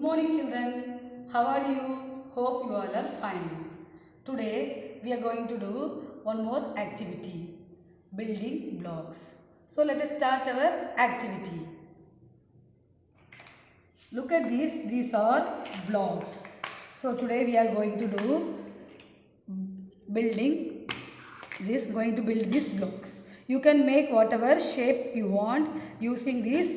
morning children. How are you? Hope you all are fine. Today we are going to do one more activity, building blocks. So let us start our activity. Look at these are blocks. So today we are going to do going to build these blocks. You can make whatever shape you want using these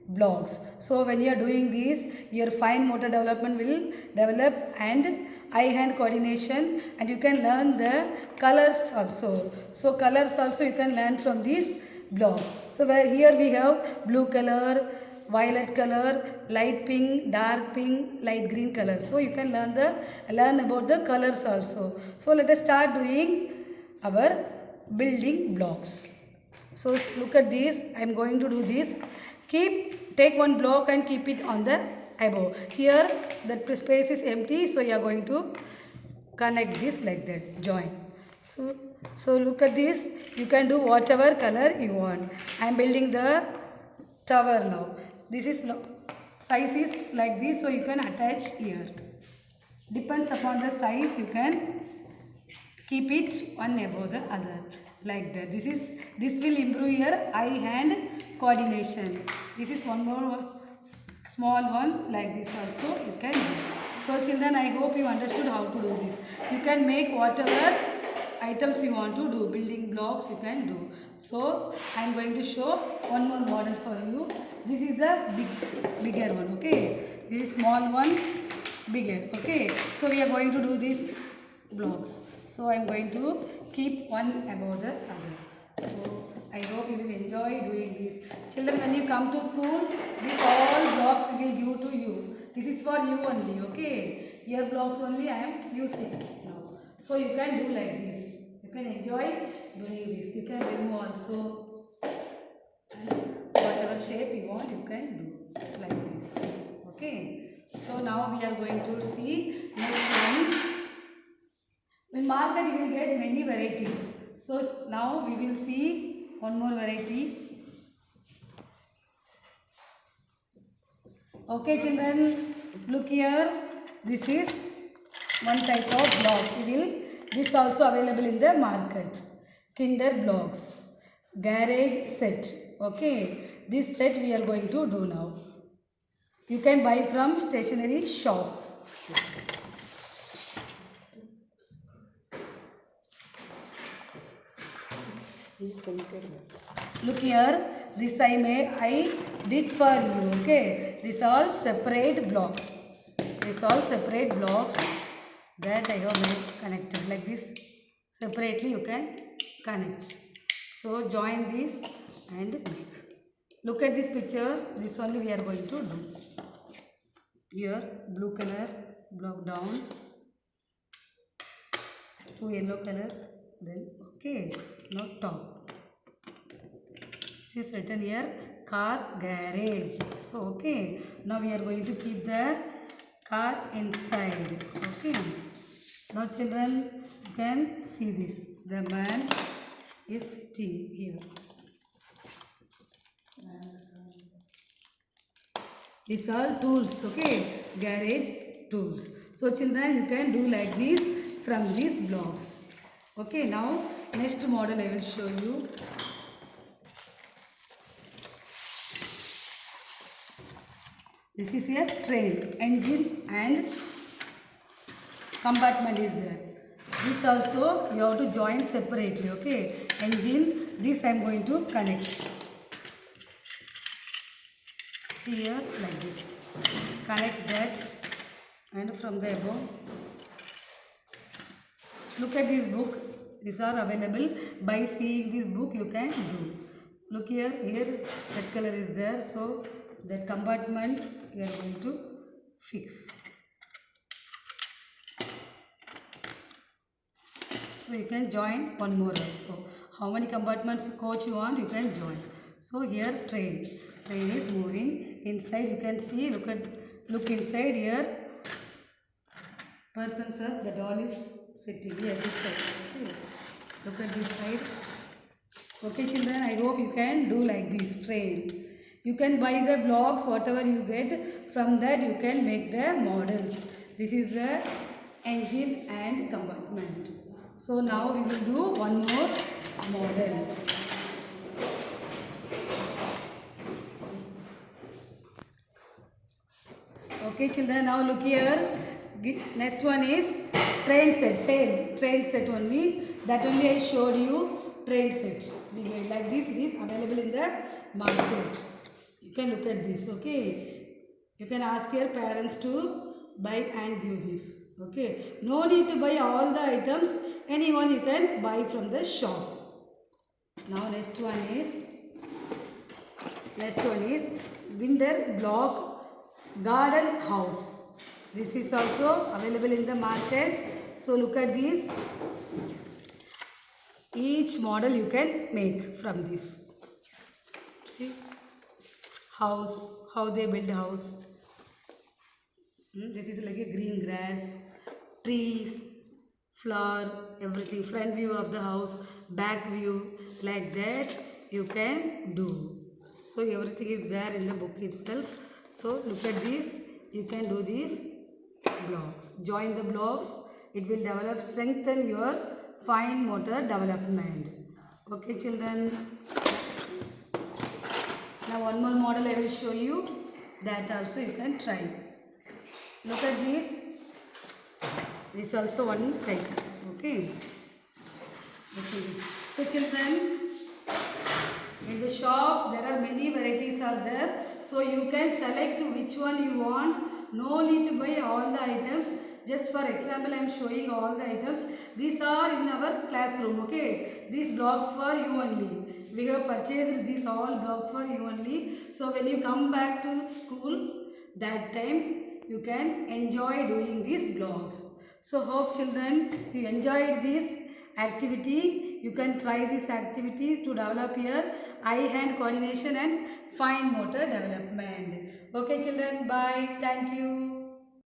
blocks. So when you are doing this, your fine motor development will develop and eye-hand coordination, and you can learn the colors also. So colors also you can learn from these blocks. So here we have blue color, violet color, light pink, dark pink, light green color. So you can learn about the colors also. So let us start doing our building blocks. So look at this. I am going to do this. Take one block and keep it on the above. Here the space is empty, so you are going to connect this like that. Join. So look at this. You can do whatever color you want. I am building the tower now. This is size is like this, so you can attach here. Depends upon the size, you can keep it one above the other like that. This will improve your eye-hand coordination. This is one more small one like this also you can do. So children, I hope you understood how to do this. You can make whatever items you want to do, building blocks you can do. So I am going to show one more model for you. This is the bigger one, okay. This is small one, bigger, okay. So we are going to do these blocks. So I am going to keep one above the other. So I hope you will enjoy doing this. Children, when you come to school, these all blocks we will give to you. This is for you only, okay. Your blocks only I am using now. So you can do like this. You can enjoy doing this. You can remove also. And whatever shape you want, you can do like this. Okay. So now we are going to see next one. In market you will get many varieties. So now we will see one more variety. Okay children, look here. This is one type of block. This also available in the market. Kinder blocks, garage set. Okay, this set we are going to do now. You can buy from stationery shop. Look here, this I did for you, okay. This all separate blocks. That I have made connected like this. Separately you can connect. So join this and make. Look at this picture. This only we are going to do. Here blue color block down, 2 yellow colors, then okay, now top. This is written here car garage. So okay, now we are going to keep the car inside. Okay, now children, you can see this. The man is sitting here. These are tools, okay, garage tools. So children, you can do like this from these blocks. Okay, now next model I will show you. This is a train, engine and compartment is there. This also you have to join separately, okay. Engine, this I am going to connect. See here like this. Connect that and from the above. Look at this book. These are available. By seeing this book you can do. Look here that color is there. So that compartment we are going to fix. So you can join one more also. How many compartments coach you want, you can join. So here train is moving. Inside you can see, look inside here. Person sir, the doll is sitting here this side. Okay. Look at this side. Okay children, I hope you can do like this train. You can buy the blocks, whatever you get, from that you can make the models. This is the engine and compartment. So now we will do one more model. Okay children, now look here. Next one is train set. Same train set only. That only I showed you. Train set. We made like this. It is available in the market. You can look at this. Okay. You can ask your parents to buy and give this. Okay. No need to buy all the items. Anyone you can buy from the shop. Now next one is Winter Block Garden House. This is also available in the market. So look at this. Each model you can make from this. See, house, how they build house. This is like a green grass, trees, flower, everything. Front view of the house, back view, like that you can do. So everything is there in the book itself. So look at this. You can do these blocks. Join the blocks. It will develop, strengthen your fine motor development. Okay children. Now one more model I will show you. That also you can try. Look at this. This is also one type. Okay. So children, in the shop there are many varieties are there. So you can select which one you want. No need to buy all the items. Just for example, I am showing all the items. These are in our classroom. Okay. These blocks for you only. We have purchased these all blocks for you only. So when you come back to school, that time you can enjoy doing these blocks. So hope children you enjoyed this activity. You can try this activity to develop your eye-hand coordination and fine motor development. Okay children, bye. Thank you.